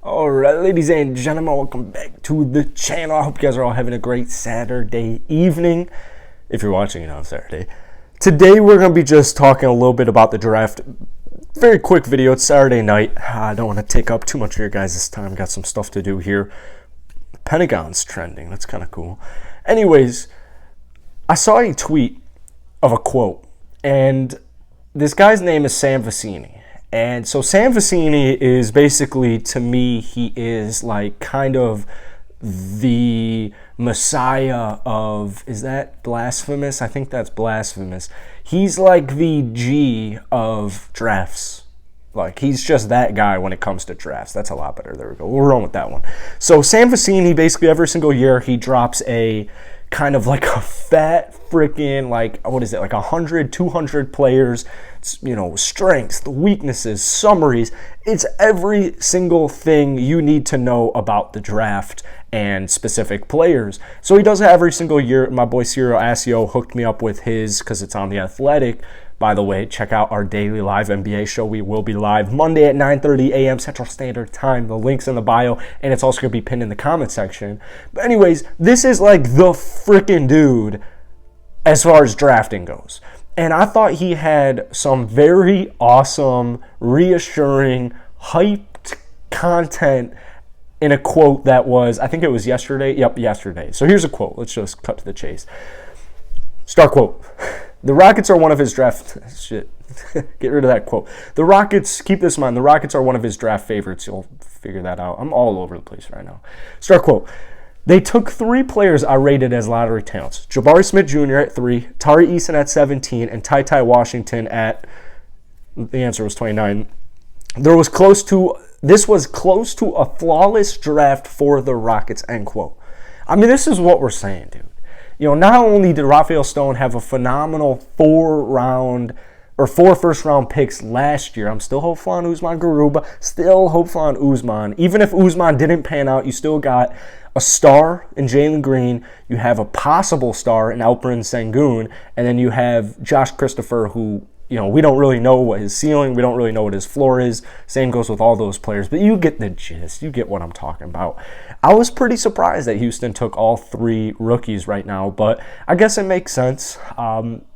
Alright, ladies and gentlemen, welcome back to the channel. I hope you guys are all having a great Saturday evening, if you're watching it on Saturday. Today we're going to be just talking a little bit about the draft. Very quick video, it's Saturday night. I don't want to take up too much of your guys' time, got some stuff to do here. Pentagon's trending, that's kind of cool. Anyways, I saw a tweet of a quote, and this guy's name is Sam Vecenie. And so Sam Vecenie is basically, to me, he is like kind of the messiah of, is that blasphemous? I think that's blasphemous. He's like the G of drafts. Like, he's just that guy when it comes to drafts. That's a lot better. There we go. We'll run with that one. So Sam Vecenie, basically every single year, he drops a kind of like a fat freaking, like, what is it, like 100, 200 players, you know, strengths, the weaknesses, summaries. It's every single thing you need to know about the draft and specific players. So he does it every single year. My boy Cyril Asio hooked me up with his because it's on The Athletic. By the way, check out our daily live NBA show. We will be live Monday at 9:30 a.m. Central Standard Time. The link's in the bio, and it's also going to be pinned in the comment section. But anyways, this is like the freaking dude as far as drafting goes. And I thought he had some very awesome, reassuring, hyped content in a quote that was, I think it was yesterday. Yep, yesterday. So here's a quote. Let's just cut to the chase. Start quote. The Rockets are one of his draft... Shit. Get rid of that quote. The Rockets, keep this in mind, the Rockets are one of his draft favorites. You'll figure that out. I'm all over the place right now. Start quote. They took 3 players I rated as lottery talents. Jabari Smith Jr. at 3, Tari Eason at 17, and Ty Ty Washington at... The answer was 29. This was close to a flawless draft for the Rockets, end quote. I mean, this is what we're saying, dude. You know, not only did Rafael Stone have a phenomenal 4 first-round picks last year, I'm still hopeful on Usman Garuba, still hopeful on Usman. Even if Usman didn't pan out, you still got a star in Jalen Green, you have a possible star in Alperen Sengun, and then you have Josh Christopher, who, you know, we don't really know what his ceiling, we don't really know what his floor is. Same goes with all those players, but you get the gist. You get what I'm talking about. I was pretty surprised that Houston took all 3 rookies right now, but I guess it makes sense.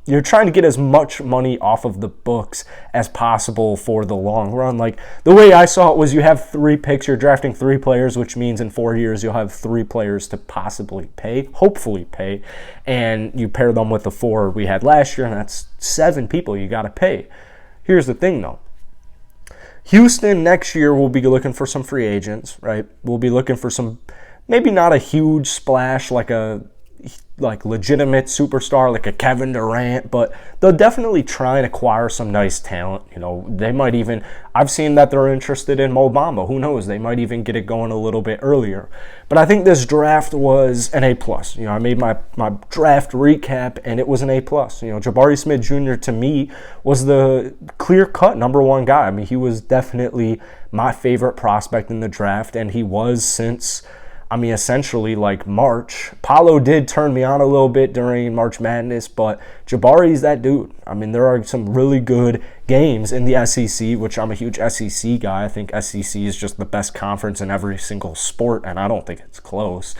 You're trying to get as much money off of the books as possible for the long run. Like, the way I saw it was you have 3 picks, you're drafting 3 players, which means in 4 years you'll have 3 players to possibly pay, hopefully pay, and you pair them with the 4 we had last year, and that's 7 people you got to pay. Here's the thing, though. Houston next year will be looking for some free agents, right? We'll be looking for some, maybe not a huge splash like a legitimate superstar like a Kevin Durant, but they'll definitely try and acquire some nice talent. You know, they might even, I've seen that they're interested in Mo Bamba. Who knows? They might even get it going a little bit earlier. But I think this draft was an A+. You know, I made my draft recap, and it was an A+. You know, Jabari Smith Jr. to me was the clear-cut #1 guy. I mean, he was definitely my favorite prospect in the draft, and he was since, I mean, essentially like March. Paolo did turn me on a little bit during March Madness, but Jabari's that dude. I mean, there are some really good games in the SEC, which I'm a huge SEC guy. I think SEC is just the best conference in every single sport, and I don't think it's close.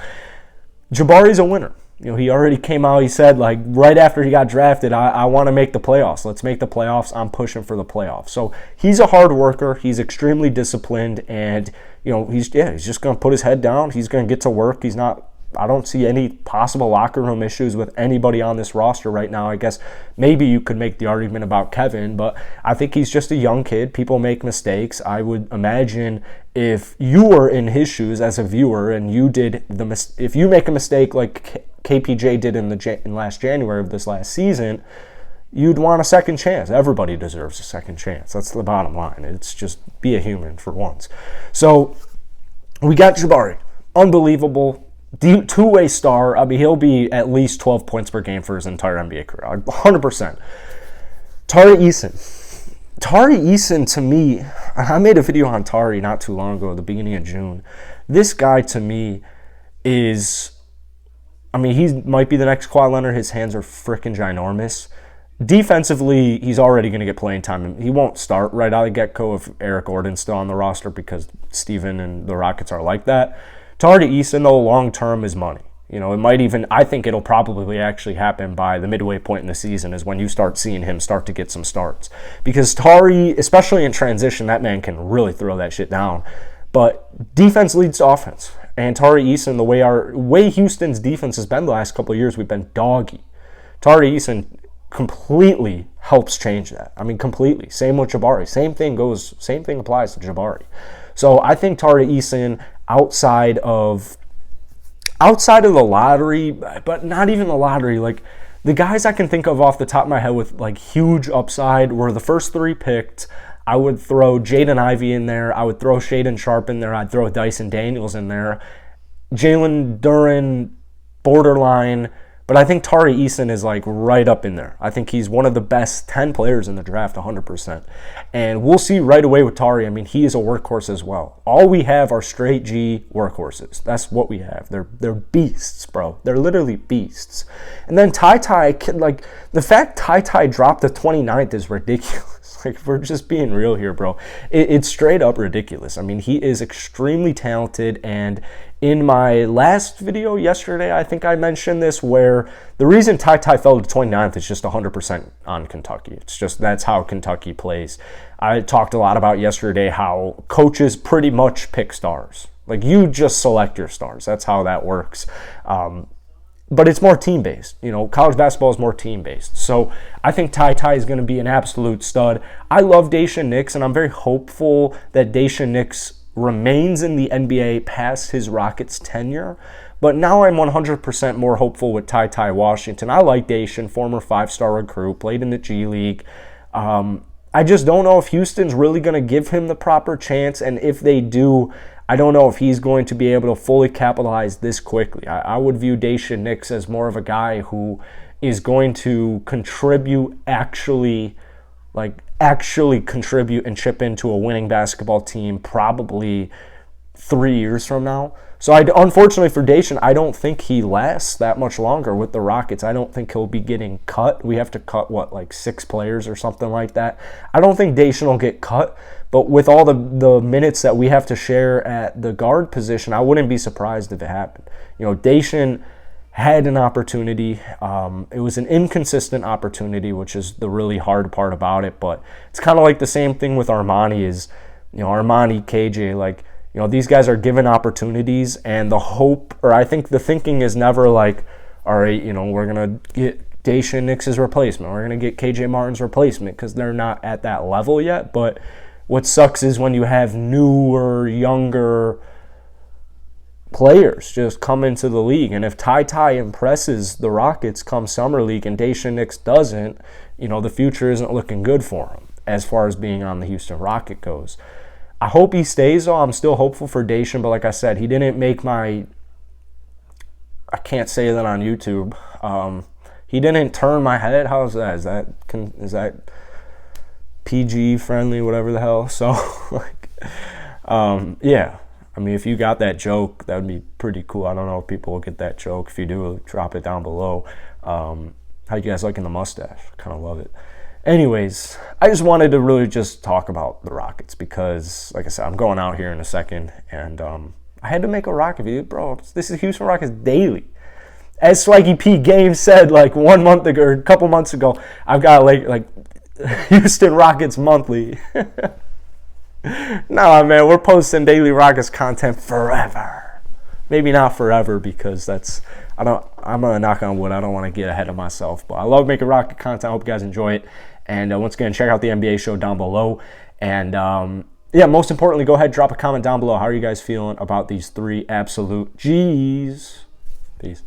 Jabari's a winner. You know, he already came out, he said, like, right after he got drafted, I want to make the playoffs. Let's make the playoffs. I'm pushing for the playoffs. So he's a hard worker. He's extremely disciplined, and, you know, he's just going to put his head down. He's going to get to work. I don't see any possible locker room issues with anybody on this roster right now. I guess maybe you could make the argument about Kevin, but I think he's just a young kid. People make mistakes. I would imagine if you were in his shoes as a viewer and you did if you make a mistake like KPJ did in last January of this last season, you'd want a second chance. Everybody deserves a second chance. That's the bottom line. It's just be a human for once. So we got Jabari. Unbelievable. Two-way star. I mean, he'll be at least 12 points per game for his entire NBA career. 100%. Tari Eason, to me, I made a video on Tari not too long ago, at the beginning of June. This guy, to me, is, I mean, he might be the next Kawhi Leonard. His hands are freaking ginormous. Defensively, he's already going to get playing time. He won't start right out of the get-go if Eric Gordon's still on the roster because Steven and the Rockets are like that. Tari Eason, though, long-term is money. You know, it might even, I think it'll probably actually happen by the midway point in the season is when you start seeing him start to get some starts. Because Tari, especially in transition, that man can really throw that shit down. But defense leads to offense. And Tari Eason, the way Houston's defense has been the last couple of years, we've been doggy. Tari Eason completely helps change that. I mean, completely. Same with Jabari. Same thing applies to Jabari. So I think Tari Eason outside of the lottery, but not even the lottery, like the guys I can think of off the top of my head with like huge upside were the first 3 picked. I would throw Jaden Ivey in there. I would throw Shaedon Sharpe in there. I'd throw Dyson Daniels in there. Jalen Duren, borderline. But I think Tari Eason is like right up in there. I think he's one of the best 10 players in the draft, 100%. And we'll see right away with Tari. I mean, he is a workhorse as well. All we have are straight G workhorses. That's what we have. They're beasts, bro. They're literally beasts. And then Ty, like the fact Ty dropped the 29th is ridiculous. Like, we're just being real here, bro. It's straight up ridiculous. I mean, he is extremely talented, and in my last video yesterday, I think I mentioned this, where the reason Ty fell to 29th is just 100% on Kentucky. It's just that's how Kentucky plays. I talked a lot about yesterday how coaches pretty much pick stars. Like, you just select your stars. That's how that works. But it's more team-based. You know, college basketball is more team-based. So I think Ty is going to be an absolute stud. I love Daishen Nix, and I'm very hopeful that Daishen Nix remains in the NBA past his Rockets tenure. But now I'm 100% more hopeful with Ty Washington. I like Daishen, former 5-star recruit, played in the G League. I just don't know if Houston's really going to give him the proper chance, and if they do, I don't know if he's going to be able to fully capitalize this quickly. I would view Daishen Nix as more of a guy who is going to contribute, actually contribute and chip into a winning basketball team probably 3 years from now. So unfortunately for Daishen, I don't think he lasts that much longer with the Rockets. I don't think he'll be getting cut. We have to cut, like 6 players or something like that. I don't think Daishen will get cut, but with all the minutes that we have to share at the guard position, I wouldn't be surprised if it happened. You know, Daishen had an opportunity. It was an inconsistent opportunity, which is the really hard part about it, but it's kind of like the same thing with Armani is, you know, Armani, KJ, like, you know, these guys are given opportunities, and the hope, or I think the thinking is never like, all right, you know, we're going to get Daishen Nix's replacement. We're going to get KJ Martin's replacement, because they're not at that level yet. But what sucks is when you have newer, younger players just come into the league. And if Ty impresses the Rockets come Summer League and Daishen Nix doesn't, you know, the future isn't looking good for him as far as being on the Houston Rocket goes. I hope he stays, though. I'm still hopeful for Daishen, but like I said, he didn't make my... I can't say that on YouTube. He didn't turn my head. How is that? Is that PG friendly, whatever the hell? So, like, yeah. I mean, if you got that joke, that would be pretty cool. I don't know if people will get that joke. If you do, drop it down below. How you guys liking the mustache? I kind of love it. Anyways, I just wanted to really just talk about the Rockets because, like I said, I'm going out here in a second, and I had to make a Rocket video. Bro, this is Houston Rockets Daily. As Swaggy P Games said like 1 month ago, or a couple months ago, I've got like Houston Rockets Monthly. Nah, man, we're posting daily Rockets content forever. Maybe not forever, because I'm gonna knock on wood. I don't want to get ahead of myself, but I love making Rocket content. I hope you guys enjoy it. And once again, check out the NBA show down below. And yeah, most importantly, go ahead, drop a comment down below. How are you guys feeling about these 3 absolute G's? Peace.